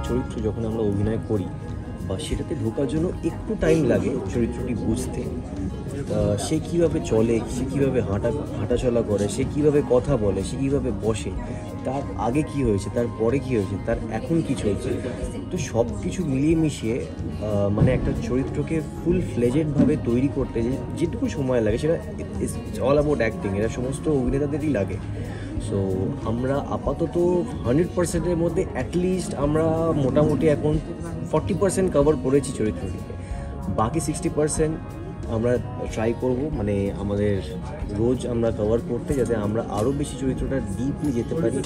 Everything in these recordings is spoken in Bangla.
চরিত্র যখন আমরা অভিনয় করি বা সেটাতে ঢোকার জন্য একটু টাইম লাগে চরিত্রটি বুঝতে। সে কীভাবে চলে, সে কীভাবে হাঁটাচলা করে, সে কীভাবে কথা বলে, সে কীভাবে বসে, তার আগে কি হয়েছে, তার পরে কি হয়েছে, তার এখন কি চলছে, তো সব কিছু মিলিয়ে মিশিয়ে মানে একটা চরিত্রকে ফুল ফ্লেজেডভাবে তৈরি করতে যেটুকু সময় লাগে সেটা ইটস অল অ্যাবাউট অ্যাক্টিং। এটা সমস্ত অভিনেতাদেরই লাগে। সো আমরা আপাতত 100%-এর মধ্যে অ্যাটলিস্ট আমরা মোটামুটি এখন 40% কভার করেছি চরিত্রটিকে। বাকি 60% আমরা ট্রাই করব, মানে আমাদের রোজ আমরা কভার করতে, যাতে আমরা আরও বেশি চরিত্রটা ডিপলি যেতে পারি,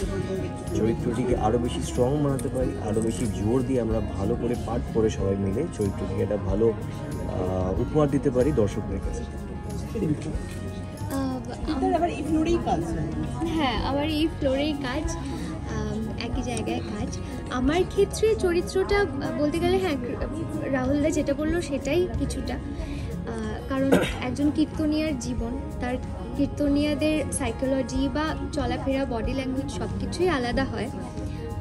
চরিত্রটিকে আরও বেশি স্ট্রং বানাতে পারি, আরও বেশি জোর দিয়ে আমরা ভালো করে পাঠ করে সবাই মিলে চরিত্রটিকে একটা ভালো উপহার দিতে পারি দর্শকদের কাছে। হ্যাঁ, আমার এই ফ্লোরেই কাজ, একই জায়গায় কাজ। আমার ক্ষেত্রে চরিত্রটা বলতে গেলে হ্যাঁ, রাহুলদা যেটা বললো সেটাই কিছুটা, কারণ একজন কীর্তনিয়ার জীবন, তার কীর্তনিয়াদের সাইকোলজি বা চলাফেরা, বডি ল্যাঙ্গুয়েজ সব কিছুই আলাদা হয়।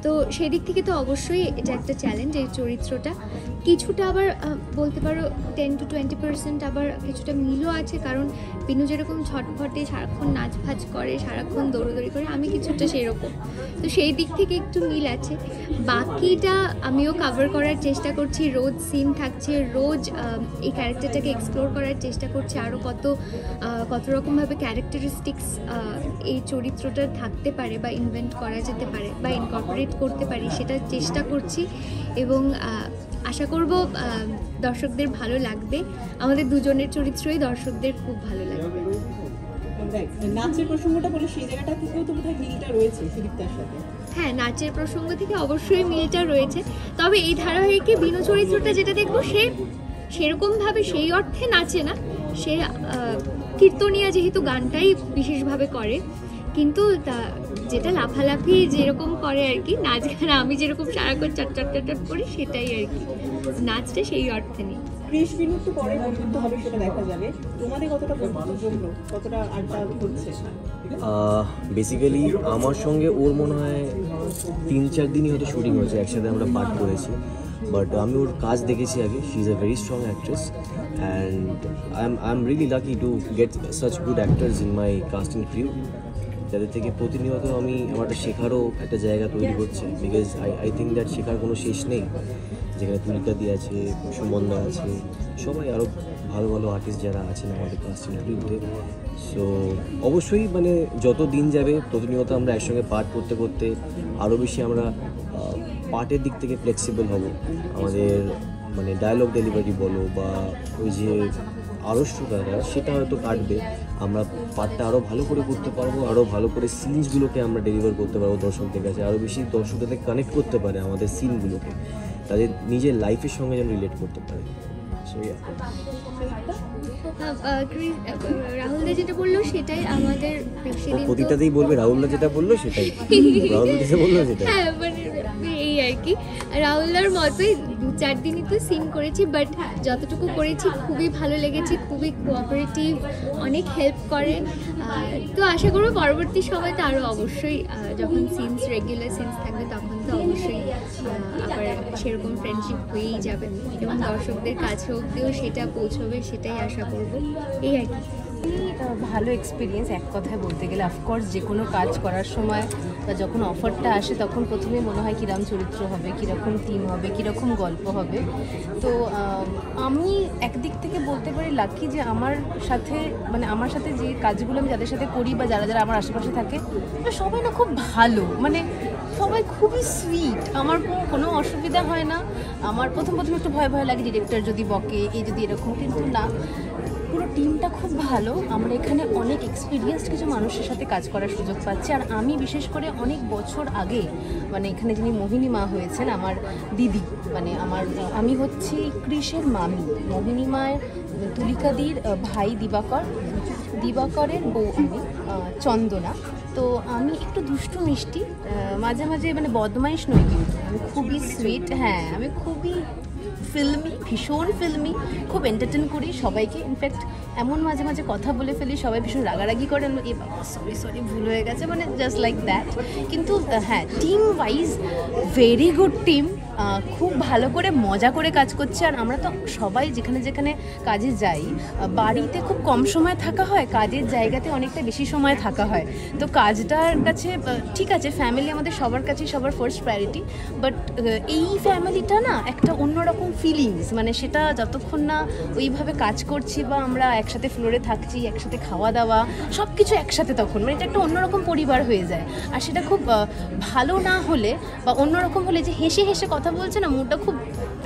তো সেদিক থেকে তো অবশ্যই এটা একটা চ্যালেঞ্জ এই চরিত্রটা। কিছুটা আবার বলতে পারো 10-20% আবার কিছুটা মিলও আছে, কারণ বিনু যেরকম ছটফটে, সারাক্ষণ নাচ ফাচ করে, সারাক্ষণ দৌড়োদৌড়ি করে, আমি কিছুটা সেরকম। তো সেই দিক থেকে একটু মিল আছে। বাকিটা আমিও কভার করার চেষ্টা করছি, রোজ সিন থাকছে, রোজ এই ক্যারেক্টারটাকে এক্সপ্লোর করার চেষ্টা করছি, আরও কত রকমভাবে ক্যারেক্টারিস্টিক্স এই চরিত্রটা থাকতে পারে বা ইনভেন্ট করা যেতে পারে বা ইনকর্পোরেট করতে পারি, সেটা চেষ্টা করছি। এবং আশা করব দর্শকদের ভালো লাগবে। আমাদের দুজনের চরিত্রই দর্শকদের খুব ভালো লাগবে। নাচের প্রসঙ্গটা বলে সেই জায়গাটা থেকেও তো বোধহয় মিলটা রয়েছে সুদীপ্তার সাথে। হ্যাঁ, নাচের প্রসঙ্গ থেকে অবশ্যই মিলটা রয়েছে। তবে এই ধারাবাহিকে বিনু চরিত্রটা যেটা দেখবো, সে সেরকমভাবে সেই অর্থে নাচে না, সে কীর্তনিয়া যেহেতু গানটাই বিশেষভাবে করে, কিন্তু যেটা লাফালাফি যেরকম করে আর কি, নাচ গান আমি যেরকম সারাক্ষণ চট করি সেটাই আর কি, নাচটা সেই অর্থে নেই। ক্রিশ বিনু তো পরে বন্ধুত্ব হবে, সেটা দেখা যাবে। তোমাদের কতটা বন্ধুত্ব, কতটা আড্ডা হচ্ছে? বেসিক্যালি আমার সঙ্গে ওর মনে হয় 3-4 দিনই হয়তো শুটিং হয়েছে, একসাথে আমরা পাঠ করেছি। বাট আমি ওর কাজ দেখেছি আগে। She is a very strong actress and I am really lucky to get such good actors in my casting crew, যাদের থেকে প্রতিনিয়ত আমার একটা শেখারও একটা জায়গা তৈরি হচ্ছে। বিকজ আই থিঙ্ক দ্যাট শেখার কোনো শেষ নেই। যেখানে তুলিকা দি আছে, সুমনদা আছে, সবাই আরও ভালো ভালো আর্টিস্ট যারা আছেন আমাদের কাস্টিং ক্রিউতে। সো অবশ্যই মানে যত দিন যাবে প্রতিনিয়ত আমরা একসঙ্গে পাঠ করতে করতে আরও বেশি আমরা পার্টের দিক থেকে ফ্লেক্সিবল হব। আমাদের মানে ডায়লগ ডেলিভারি বলো বা ওই যে আড়ষ্টতাটা, সেটা হয়তো কাটবে। আমরা পার্টটা আরও ভালো করে করতে পারবো, আরও ভালো করে সিনসগুলোকে আমরা ডেলিভার করতে পারবো দর্শকদের কাছে, আরও বেশি দর্শকদের কানেক্ট করতে পারে আমাদের সিনগুলোকে, তাদের নিজের লাইফের সঙ্গে যেন রিলেট করতে পারে। রাহুলদা যেটা বললো সেটাই আমাদের প্রতিটাতেই বলবে রাহুলদা যেটা বললো সেটাই, রাহুলদা যেটা বললো সেটাই। হ্যাঁ, মানে এই আর কি, রাহুলদার মতোই 2-4 দিনই তো সিন করেছি, বাট যতটুকু করেছি খুবই ভালো লেগেছে, খুবই কোঅপারেটিভ, অনেক হেল্প করে। তো আশা করবো পরবর্তী সময় তো আরও অবশ্যই যখন রেগুলার সিনস থাকবে তখন তো অবশ্যই আবার সেরকম ফ্রেন্ডশিপ হয়েই যাবে এবং দর্শকদের কাছে অবধিও সেটা পৌঁছবে, সেটাই আশা করবো। এই আর কি। ভালো এক্সপিরিয়েন্স এক কথায় বলতে গেলে। অফকোর্স যে কোনো কাজ করার সময় বা যখন অফারটা আসে তখন প্রথমে মনে হয় কীরকম চরিত্র হবে, কীরকম টিম হবে, কীরকম গল্প হবে। তো আমি একদিক থেকে বলতে পারি লাকি যে আমার সাথে যে কাজগুলো আমি যাদের সাথে করি বা যারা আমার আশেপাশে থাকে সবাই না খুব ভালো, মানে সবাই খুবই সুইট। আমার কোনো অসুবিধা হয় না। আমার প্রথম একটু ভয় লাগে ডিরেক্টর যদি বকে, এই যদি এরকম, কিন্তু না, পুরো টিমটা খুব ভালো। আমরা এখানে অনেক এক্সপিরিয়েন্সড কিছু মানুষের সাথে কাজ করার সুযোগ পাচ্ছি। আর আমি বিশেষ করে অনেক বছর আগে, মানে এখানে যিনি মোহিনী মা হয়েছেন আমার দিদি, মানে আমি হচ্ছি ক্রিশের মামি, মোহিনী মায়ের তুলিকাদির ভাই দিবাকরের বউ আমি, চন্দনা। তো আমি একটু দুষ্টু মিষ্টি, মাঝে মাঝে মানে বদমাইশ নই, কিন্তু আমি খুবই সুইট। হ্যাঁ, আমি খুবই ফিল্মি, ভীষণ ফিল্মি, খুব এন্টারটেন করি সবাইকে। ইনফ্যাক্ট এমন মাঝে মাঝে কথা বলে ফেলি, সবাই ভীষণ রাগারাগি করেন, এ বাবা সরি ভুল হয়ে গেছে, মানে জাস্ট লাইক দ্যাট। কিন্তু হ্যাঁ, team wise very good team, খুব ভালো করে মজা করে কাজ করছে। আর আমরা তো সবাই যেখানে যেখানে কাজে যাই, বাড়িতে খুব কম সময় থাকা হয়, কাজের জায়গাতে অনেকটা বেশি সময় থাকা হয়। তো কাজটার কাছে ঠিক আছে, ফ্যামিলি আমাদের সবার কাছেই সবার ফার্স্ট প্রায়োরিটি, বাট এই ফ্যামিলিটা না একটা অন্যরকম ফিলিংস, মানে সেটা যতক্ষণ না ওইভাবে কাজ করছি বা আমরা একসাথে ফ্লোরে থাকছি, একসাথে খাওয়া দাওয়া সব কিছু একসাথে, তখন মানে এটা একটা অন্যরকম পরিবার হয়ে যায়। আর সেটা খুব ভালো না হলে বা অন্যরকম হলে, যে হেসে হেসে কথা বলছে না, মুডটা খুব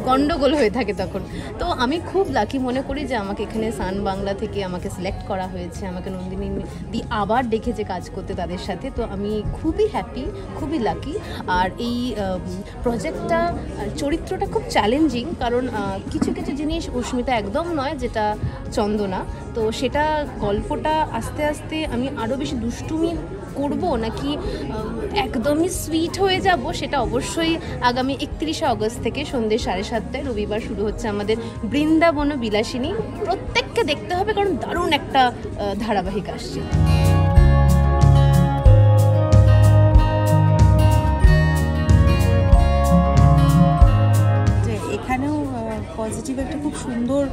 গন্ডগোল হয়ে থাকে তখন। তো আমি খুব লাকি মনে করি যে আমাকে এখানে সান বাংলা থেকে আমাকে সিলেক্ট করা হয়েছে, আমাকে নন্দিনী দি আবার ডেকেছে কাজ করতে তাদের সাথে। তো আমি খুবই হ্যাপি, খুবই লাকি। আর এই প্রজেক্টটা, চরিত্রটা খুব চ্যালেঞ্জিং, কারণ কিছু কিছু জিনিস অস্মিতা একদম নয়, যেটা চন্দনা। তো সেটা গল্পটা আস্তে আস্তে আমি আরও বেশি দুষ্টুমি করব নাকি একদমই সুইট হয়ে যাব, সেটা অবশ্যই আগামী 31শে অগস্ট থেকে সন্ধ্যে 7:30 রবিবার শুরু হচ্ছে আমাদের বৃন্দাবন বিলাসিনী। প্রত্যেককে দেখতে হবে, কারণ দারুণ একটা ধারাবাহিক আসছে। এখানেও পজিটিভ একটা খুব সুন্দর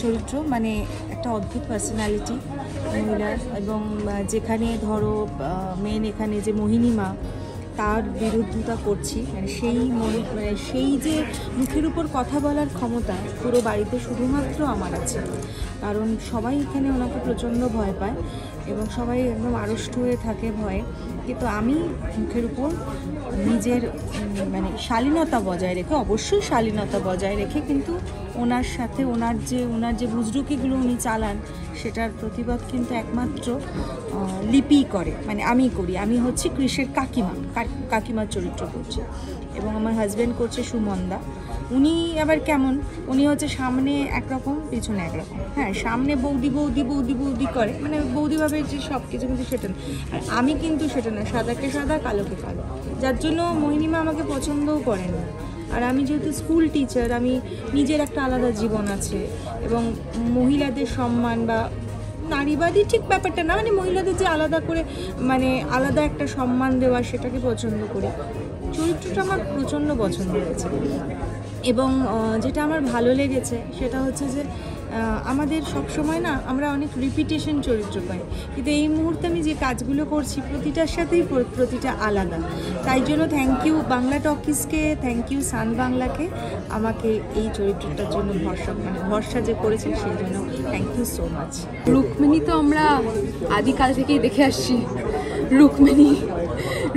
চরিত্র, মানে একটা অদ্ভুত পার্সোনালিটি মহিলার, এবং যেখানে ধরো মেন এখানে যে মোহিনী মা, তার বিরুদ্ধতা করছি, মানে সেই যে মুখের উপর কথা বলার ক্ষমতা পুরো বাড়িতে শুধুমাত্র আমার আছে, কারণ সবাই এখানে ওনাকে প্রচণ্ড ভয় পায় এবং সবাই একদম আড়ষ্ট হয়ে থাকে ভয়ে। কিন্তু আমি মুখের উপর নিজের মানে শালীনতা বজায় রেখে, অবশ্যই শালীনতা বজায় রেখে, কিন্তু ওনার সাথে ওনার যে বুজরুকিগুলো উনি চালান, সেটার প্রতিবাদ কিন্তু একমাত্র লিপি করে, মানে আমি করি। আমি হচ্ছে কৃষের কাকিমার চরিত্র করছি, এবং আমার হাজব্যান্ড করছে সুমনদা। উনি আবার কেমন, উনি হচ্ছে সামনে একরকম পিছনে একরকম। হ্যাঁ, সামনে বৌদি বৌদি বৌদি বৌদি করে, মানে বৌদিভাবে যে সব কিছু, কিন্তু সেটা না। আর আমি কিন্তু সেটা না, সাদাকে সাদা কালোকে কালো, যার জন্য মোহিনীমা আমাকে পছন্দও করেন না। আর আমি যেহেতু স্কুল টিচার, আমি নিজের একটা আলাদা জীবন আছে, এবং মহিলাদের সম্মান বা নারীবাদী ঠিক ব্যাপারটা না, মানে মহিলাদের যে আলাদা করে মানে আলাদা একটা সম্মান দেওয়া, সেটাকে পছন্দ করি। চরিত্রটা আমার প্রচণ্ড পছন্দ হয়েছে, এবং যেটা আমার ভালো লেগেছে সেটা হচ্ছে যে আমাদের সব সময় না আমরা অনেক রিপিটেশন চরিত্র পাই, কিন্তু এই মুহূর্তে আমি যে কাজগুলো করছি প্রতিটার সাথেই প্রতিটা আলাদা। তাই জন্য থ্যাংক ইউ বাংলা টকিজকে, থ্যাংক ইউ সান বাংলাকে আমাকে এই চরিত্রটার জন্য ভরসা যে করেছেন, সেই জন্য thank you so much. Rukmini তো আমরা আদিকাল থেকেই দেখে আসছি,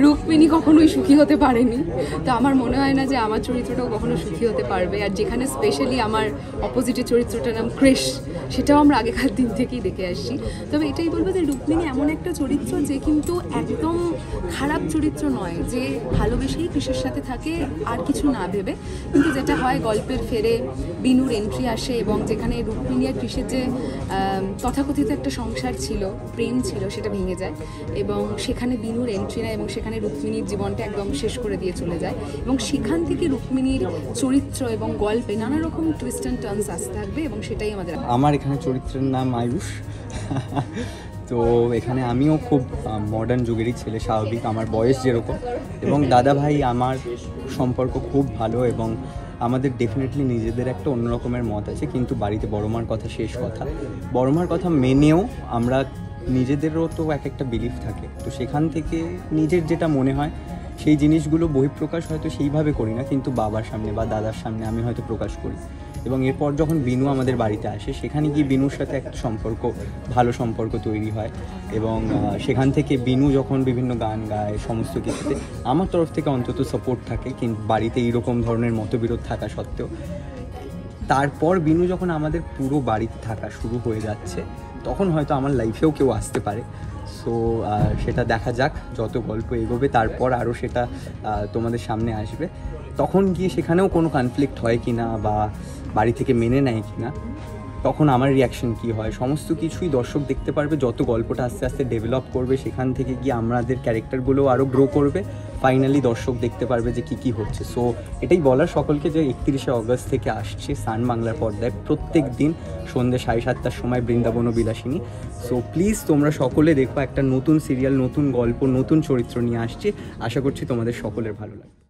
রুক্মিণী কখনোই সুখী হতে পারেনি। তো আমার মনে হয় না যে আমার চরিত্রটাও কখনো সুখী হতে পারবে। আর যেখানে স্পেশালি আমার অপোজিটের চরিত্রটার নাম কৃষ, সেটাও আমরা আগেকার দিন থেকেই দেখে আসছি। তবে এটাই বলবো যে রুক্মিণী এমন একটা চরিত্র যে কিন্তু একদম খারাপ চরিত্র নয়, যে ভালোবেসেই কৃষের সাথে থাকে আর কিছু না ভেবে। কিন্তু যেটা হয়, গল্পের ফেরে বিনুর এন্ট্রি আসে, এবং যেখানে রুক্মিণী আর কৃষের যে তথাকথিত একটা সংসার ছিল, প্রেম ছিল, সেটা ভেঙে যায়, এবং সেখানে বিনুর এন্ট্রি নেয়, এবং সেখানে রুক্মিণীর জীবনটা একদম শেষ করে দিয়ে চলে যায়। এবং সেখান থেকে রুক্মিণীর চরিত্র এবং গল্পে নানা রকম টুইস্ট অ্যান্ড টার্নস আসতে থাকবে, এবং সেটাই আমার এখানে চরিত্রের নাম আয়ুষ। তো এখানে আমিও খুব মডার্ন যুগেরই ছেলে, স্বাভাবিক, আমার বয়স যেরকম, এবং দাদা ভাই আমার সম্পর্ক খুব ভালো, এবং আমাদের ডেফিনেটলি নিজেদের একটা অন্য রকমের মত আছে, কিন্তু বাড়িতে বড়মার কথা শেষ কথা, বড়মার কথা মেনেও আমরা নিজেদেরও তো এক একটা বিলিফ থাকে, তো সেখান থেকে নিজের যেটা মনে হয় সেই জিনিসগুলো বহিঃপ্রকাশ হয়তো সেইভাবে করি না, কিন্তু বাবার সামনে বা দাদার সামনে আমি হয়তো প্রকাশ করি। এবং এরপর যখন বিনু আমাদের বাড়িতে আসে, সেখানে গিয়ে বিনুর সাথে একটা ভালো সম্পর্ক তৈরি হয়, এবং সেখান থেকে বিনু যখন বিভিন্ন গান গায়, সমস্ত কিছুতে আমার তরফ থেকে অন্তত সাপোর্ট থাকে, কিন্তু বাড়িতে এইরকম ধরনের মতবিরোধ থাকা সত্ত্বেও। তারপর বিনু যখন আমাদের পুরো বাড়িতে থাকা শুরু হয়ে যাচ্ছে, তখন হয়তো আমার লাইফেও কেউ আসতে পারে। সো সেটা দেখা যাক, যত গল্প এগোবে তারপর আরও সেটা তোমাদের সামনে আসবে, তখন গিয়ে সেখানেও কোনো কনফ্লিক্ট হয় কি না বা বাড়ি থেকে মেনে নেয় কি না, তখন আমার রিয়াকশন কী হয়, সমস্ত কিছুই দর্শক দেখতে পারবে। যত গল্পটা আস্তে আস্তে ডেভেলপ করবে, সেখান থেকে গিয়ে আমাদের ক্যারেক্টারগুলো আরও গ্রো করবে, ফাইনালি দর্শক দেখতে পারবে যে কী কী হচ্ছে। সো এটাই বলার সকলকে যে 31শে অগস্ট থেকে আসছে সান বাংলার পর্দায় প্রত্যেক দিন সন্ধ্যে 7:30টার সময় বৃন্দাবন বিলাসিনী। সো প্লিজ তোমরা সকলে দেখো, একটা নতুন সিরিয়াল, নতুন গল্প, নতুন চরিত্র নিয়ে আসছে। আশা করছি তোমাদের সকলের ভালো লাগবে।